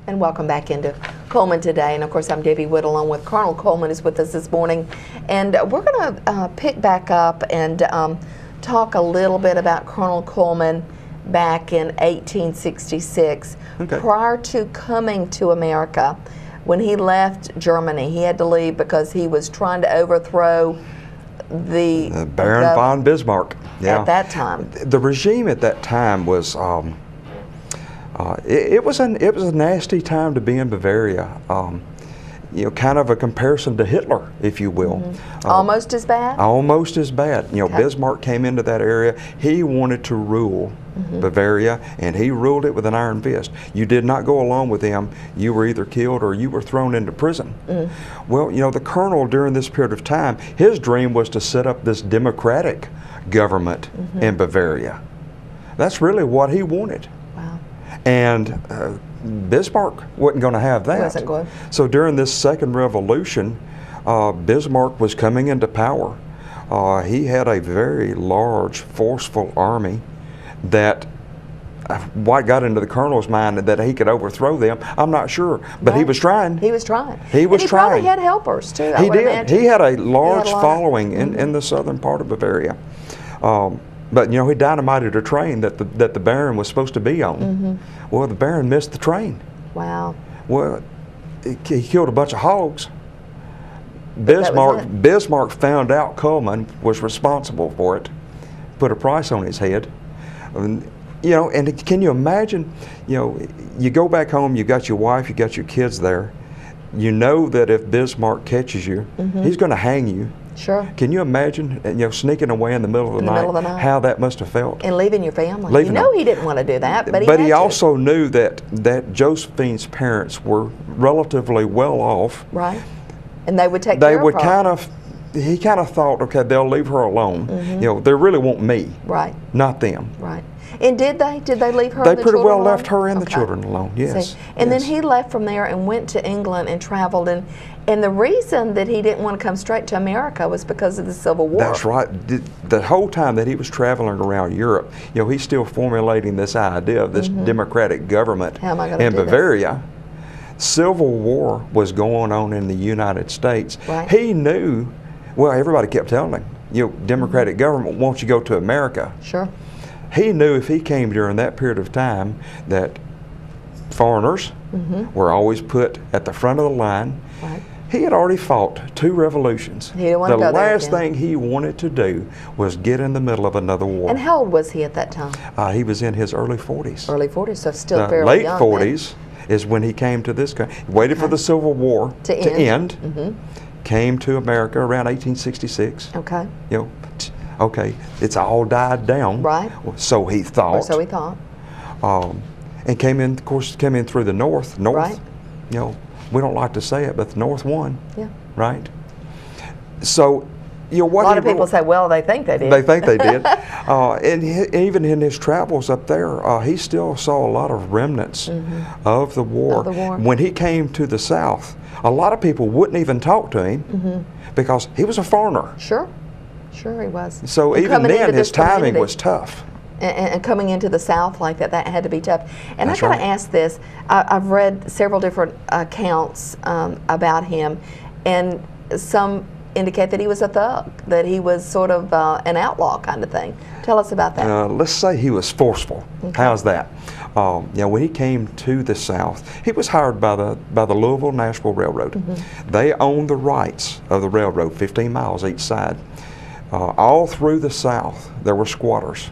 And welcome back into Cullman Today. And of course, I'm Debbie Wood along with Colonel Cullman is with us this morning. And we're going to pick back up and talk a little bit about Colonel Cullman back in 1866. Okay. Prior to coming to America, when he left Germany, he had to leave because he was trying to overthrow the Baron von Bismarck. Yeah. At that time. The regime at that time was it was a nasty time to be in Bavaria. You know, kind of a comparison to Hitler, if you will. Mm-hmm. Almost as bad? Almost as bad. You know, Okay. Bismarck came into that area. He wanted to rule Bavaria, and he ruled it with an iron fist. You did not go along with him. You were either killed or you were thrown into prison. Well, you know, the colonel during this period of time, his dream was to set up this democratic government in Bavaria. That's really what he wanted. Wow. And Bismarck wasn't going to have that. Wasn't going. So during this second revolution, Bismarck was coming into power. He had a very large, forceful army that what got into the colonel's mind that he could overthrow them, I'm not sure. But he was trying. He was trying. He was and he trying. probably had helpers too. I He would did. imagine. He had a large lot. following in the southern part of Bavaria. But you know, he dynamited a train that the Baron was supposed to be on. Well, the Baron missed the train. Wow. Well, he killed a bunch of hogs. That was it. Bismarck found out Cullman was responsible for it, put a price on his head. You know, and can you imagine, you know, you go back home, you got your wife, you got your kids there. You know that if Bismarck catches you, he's going to hang you. Sure. Can you imagine, you know, sneaking away in the middle of the night, how that must have felt? And leaving your family. Leaving you know them. he didn't want to do that, but he had to. also knew that Josephine's parents were relatively well off. Right. And they would take They care would of he kind of thought, okay, they'll leave her alone. You know, they really want me, Right. not them. Right. And did they? Did they leave her They and the pretty children well alone? left her and the Okay. children alone, yes. See, and then yes. he left from there and went to England and traveled. And the reason that he didn't want to come straight to America was because of the Civil War. That's right. The whole time that he was traveling around Europe, you know, he's still formulating this idea of this democratic government How am I gonna in do this? Bavaria. Civil War was going on in the United States. Right. He knew, well, everybody kept telling him, you know, democratic government wants you to go to America. Sure. He knew if he came during that period of time that foreigners were always put at the front of the line. Right. He had already fought 2 revolutions. He didn't want to the go there last again. thing he wanted to do was get in the middle of another war. And how old was he at that time? He was in his early 40s. Early 40s, so still The fairly late young. 40s is when he came to this country. He waited for the Civil War To end. Came to America around 1866. Then. Okay. You know, okay, it's all died down. Right. So he thought. Or so he thought. And came in, of course, came in through the north. Right. You know, we don't like to say it, but the North won. Yeah. Right. So, you know, what A lot of people say, well, they think they did. They think they did. And even in his travels up there, he still saw a lot of remnants of the war. Of the war. When he came to the South, a lot of people wouldn't even talk to him because he was a foreigner. Sure. Sure he was. So And even coming into then, his this timing community. was tough. And coming into the South like that, that had to be tough. And That's I got right. to ask this. I've read several different accounts about him, and some indicate that he was a thug, that he was sort of an outlaw kind of thing. Tell us about that. Let's say he was forceful. Okay. How's that? You know, when he came to the South, he was hired by the Louisville-Nashville Railroad. They owned the rights of the railroad, 15 miles each side. All through the South, there were squatters.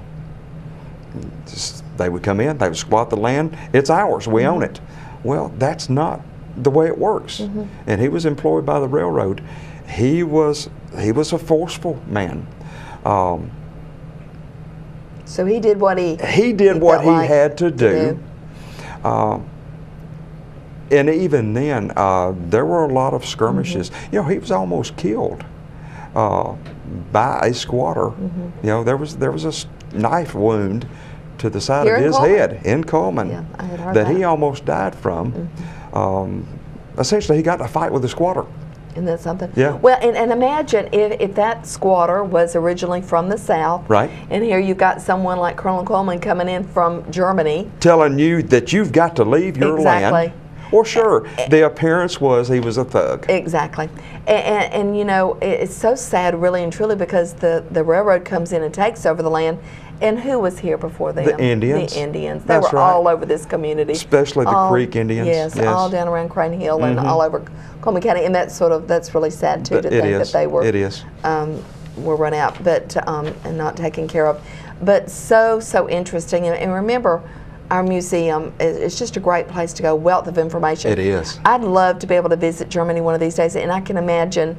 They would come in, they would squat the land. It's ours, we own it. Well, that's not the way it works. And he was employed by the railroad. He was a forceful man. So he did what he did what felt he like had to do. And even then, there were a lot of skirmishes. You know, he was almost killed by a squatter. You know, there was a knife wound to the side Here of in his Cullman? head in Cullman Yeah, I had heard that he that. almost died from. Essentially, he got in a fight with a squatter. Isn't that something? Yeah. Well, and imagine if that squatter was originally from the South. Right. And here you've got someone like Colonel Cullman coming in from Germany. Telling you that you've got to leave your Exactly. land. Well, sure. The appearance was he was a thug. Exactly. And you know, it's so sad, really and truly, because the railroad comes in and takes over the land. And who was here before them? The Indians. The Indians. They That's were right. all over this community. Especially the Creek Indians. Yes, all down around Crane Hill and all over Cullman County. And that's really sad too, to think that they were run out, but and not taken care of. But so interesting. And remember, our museum is just a great place to go. Wealth of information. It is. I'd love to be able to visit Germany one of these days, and I can imagine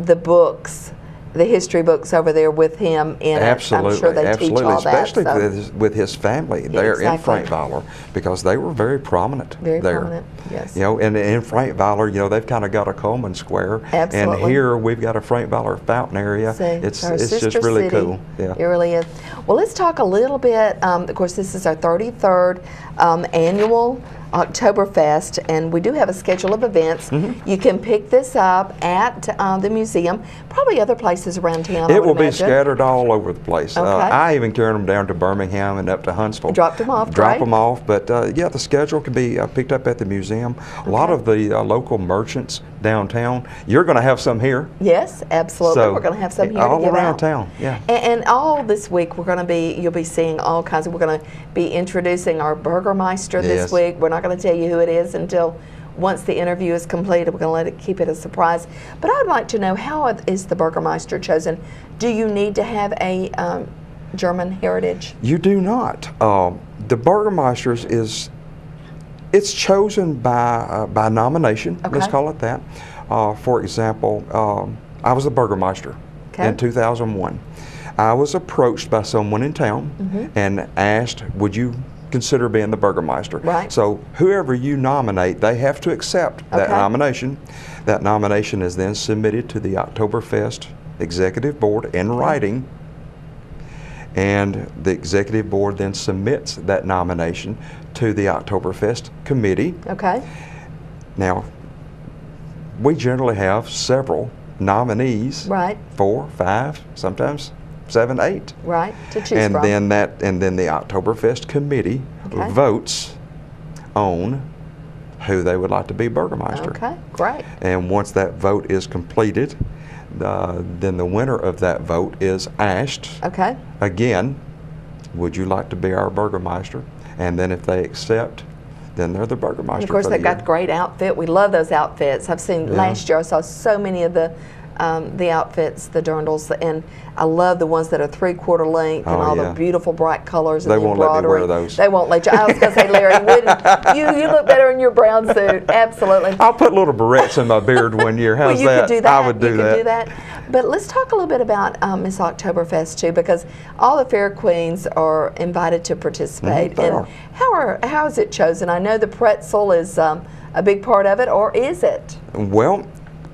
the books, the history books over there with him in absolutely, it. I'm sure they teach all especially that. So. with his family there in Frankweiler, because they were very prominent there. Very prominent, yes. You know, and in Frankweiler, you know, they've kind of got a Cullman Square. Absolutely. And here we've got a Frankweiler fountain area. See, it's just really city. cool. Yeah. It really is. Well, let's talk a little bit. Of course, this is our 33rd annual Oktoberfest, and we do have a schedule of events. You can pick this up at the museum, probably other places around town. It will be scattered all over the place. Okay. I even carried them down to Birmingham and up to Huntsville. Dropped them off, Drop them off, but yeah, the schedule can be picked up at the museum. A lot of the local merchants downtown, you're going to have some here. Yes, absolutely. So, we're going to have some here all to give around out. Town. Yeah. And all this week we're going to be, you'll be seeing all kinds of, we're going to be introducing our Burgermeister this week. We're not going to tell you who it is until once the interview is completed. We're going to keep it a surprise. But I'd like to know, how is the Burgermeister chosen? Do you need to have a German heritage? You do not. The Burgermeister it's chosen by nomination. Let's call it that. For example, I was the Burgermeister in 2001. I was approached by someone in town and asked, would you consider being the Burgermeister? Right. So whoever you nominate, they have to accept that nomination. That nomination is then submitted to the Oktoberfest Executive Board in writing, and the Executive Board then submits that nomination to the Oktoberfest Committee. Okay. Now, we generally have several nominees. Right. 4, 5, sometimes 7, 8. Right, to choose and from. then the Oktoberfest Committee votes on who they would like to be Burgermeister. Okay, great. And once that vote is completed, then the winner of that vote is asked again, would you like to be our Burgermeister? And then if they accept, then they're the Burgermeister. And of course, they've got the great outfit. We love those outfits. I've seen last year, I saw so many of the outfits, the dirndls, and I love the ones that are 3/4 length and all the beautiful bright colors and they the won't embroidery. let me wear those. They won't let you. I was going to say, Larry, wouldn't you look better in your brown suit? Absolutely. I'll put little barrettes in my beard one year. How's well, you that? could do that. I would do that. You could do that. But let's talk a little bit about Miss Oktoberfest too, because all the fair queens are invited to participate. And how is it chosen? I know the pretzel is a big part of it, or is it? Well,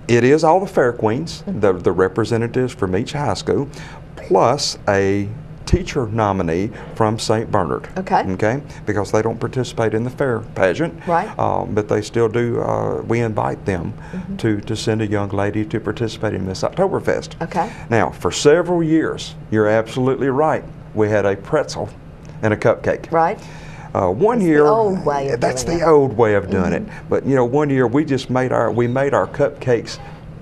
it is all the fair queens, the representatives from each high school, plus a teacher nominee from St. Bernard. Okay. Because they don't participate in the fair pageant. Right. But they still do. We invite them to send a young lady to participate in Miss Oktoberfest. Okay. Now, for several years, you're absolutely right. We had a pretzel and a cupcake. Right. One that's year, the old way of that's doing the old way of doing it. But you know, one year we just made our cupcakes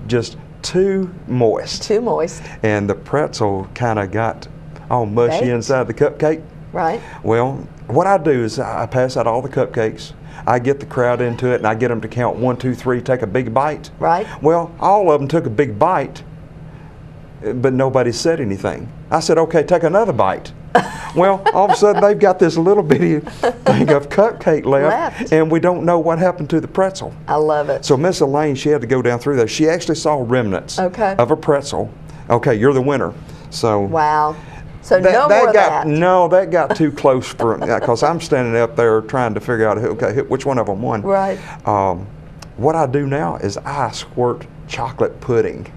just too moist. Too moist. And the pretzel kind of got all mushy inside the cupcake. Right. Well, what I do is I pass out all the cupcakes. I get the crowd into it, and I get them to count 1, 2, 3, take a big bite. Right. Well, all of them took a big bite, but nobody said anything. I said, okay, take another bite. Well, all of a sudden they've got this little bitty thing of cupcake left, and we don't know what happened to the pretzel. I love it. So Miss Elaine, she had to go down through there. She actually saw remnants of a pretzel. Okay, you're the winner. So wow. So no more of that. No, that got too close for because I'm standing up there trying to figure out which one of them won. Right. What I do now is I squirt chocolate pudding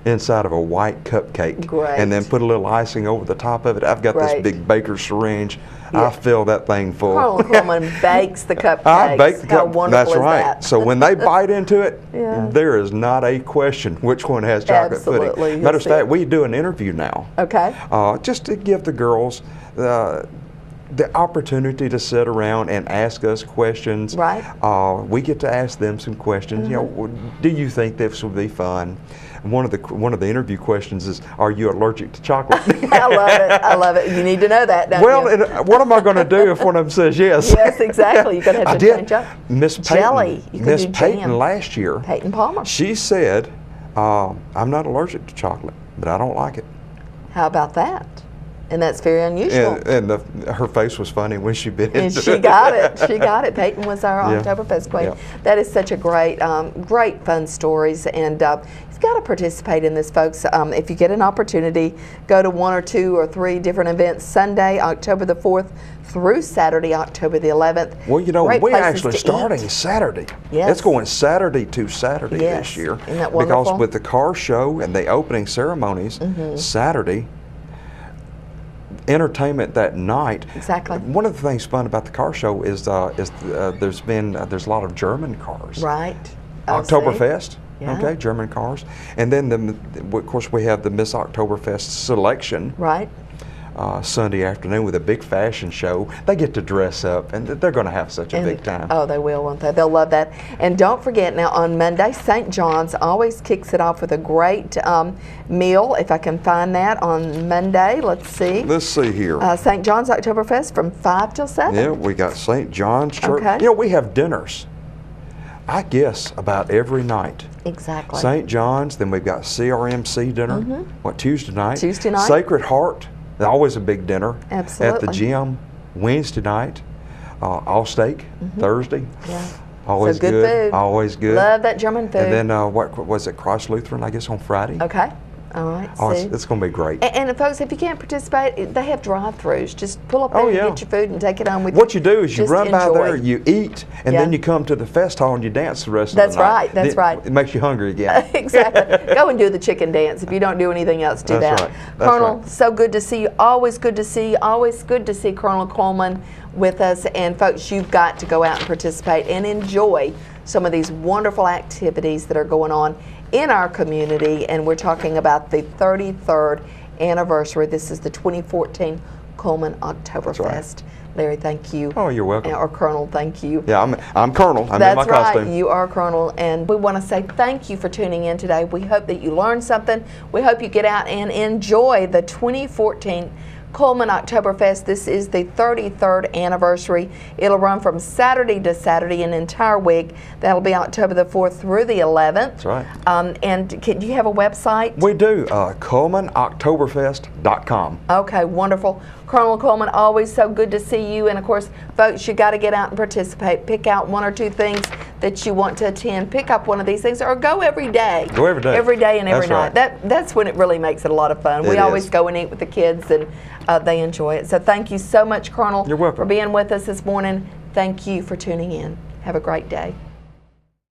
inside of a white cupcake. Great. And then put a little icing over the top of it. I've got this big baker's syringe. I fill that thing full. Carl Cullman bakes the cupcakes. I bake the cupcakes. How wonderful That's is right. that? So when they bite into it, there is not a question which one has chocolate pudding. Matter of fact, we do an interview now. Okay. Just to give the girls the opportunity to sit around and ask us questions. Right. We get to ask them some questions. You know, do you think this would be fun? And one of the interview questions is, are you allergic to chocolate? I love it. I love it. You need to know that, don't Well, you? and what am I going to do if one of them says yes? Yes, exactly. You're going to have to change up. Miss Jelly. Peyton, You can Miss do Peyton jam. last year, Peyton Palmer. she said, I'm not allergic to chocolate, but I don't like it. How about that? And that's very unusual. And her face was funny when she bit And into she it. got it. She got it. Peyton was our Yeah. Oktoberfest queen. Yeah. That is such a great, great fun stories. And you've got to participate in this, folks. If you get an opportunity, go to 1 or 2 or 3 different events. Sunday, October the 4th through Saturday, October the 11th. Well, you know, Great we're places actually to starting eat. Saturday. Yes. It's going Saturday to Saturday Yes. this year. Isn't that wonderful? Because with the car show and the opening ceremonies, Saturday, entertainment that night. Exactly. One of the things fun about the car show is there's a lot of German cars. Right. Oh, see? Oktoberfest. Yeah. Okay, German cars, and then of course we have the Miss Oktoberfest selection. Right. Sunday afternoon with a big fashion show. They get to dress up, and they're going to have such a big time. Oh, they will, won't they? They'll love that. And don't forget, now on Monday, St. John's always kicks it off with a great meal. If I can find that on Monday, let's see. Let's see here. St. John's Oktoberfest from 5 till 7. Yeah, we got St. John's Church. Okay. You know, we have dinners, I guess, about every night. Exactly. St. John's, then we've got CRMC dinner, what, Tuesday night? Tuesday night. Sacred Heart, always a big dinner. Absolutely. At the gym, Wednesday night. All steak, Thursday. Yeah. Always So good food. Always good. Love that German food. And then, what was it, Christ Lutheran, I guess, on Friday? Okay. All right. Oh, see. it's going to be great. And folks, if you can't participate, they have drive-throughs. Just pull up there and get your food and take it home with you. What you do is you Just run by enjoy. there, you eat, and Yeah. then you come to the fest hall and you dance the rest That's of the night. right, that's right. It makes you hungry again. Exactly. Go and do the chicken dance. If you don't do anything else, do That's that. right. That's Colonel, right. so good to see you. Always good to see you. Always good to see Colonel Cullman with us. And folks, you've got to go out and participate and enjoy some of these wonderful activities that are going on in our community. And we're talking about the 33rd anniversary. This is the 2014 Cullman Oktoberfest. right. Larry, thank you. Oh, you're welcome. Or Colonel, thank you. Yeah, I'm Colonel. I'm in my That's right. costume. You are Colonel, and we want to say thank you for tuning in today. We hope that you learned something. We hope you get out and enjoy the 2014 Cullman Oktoberfest. This is the 33rd anniversary. It'll run from Saturday to Saturday, an entire week. That'll be October the 4th through the 11th. That's right. And do you have a website? We do. CullmanOktoberfest.com. Okay, wonderful. Colonel Cullman, always so good to see you. And of course, folks, you got to get out and participate. Pick out 1 or 2 things that you want to attend. Pick up one of these things, or go every day. Go every day. Every day and every That's night. right. That's when it really makes it a lot of fun. We It always is. go and eat with the kids, and they enjoy it. So thank you so much, Colonel, You're welcome. for being with us this morning. Thank you for tuning in. Have a great day.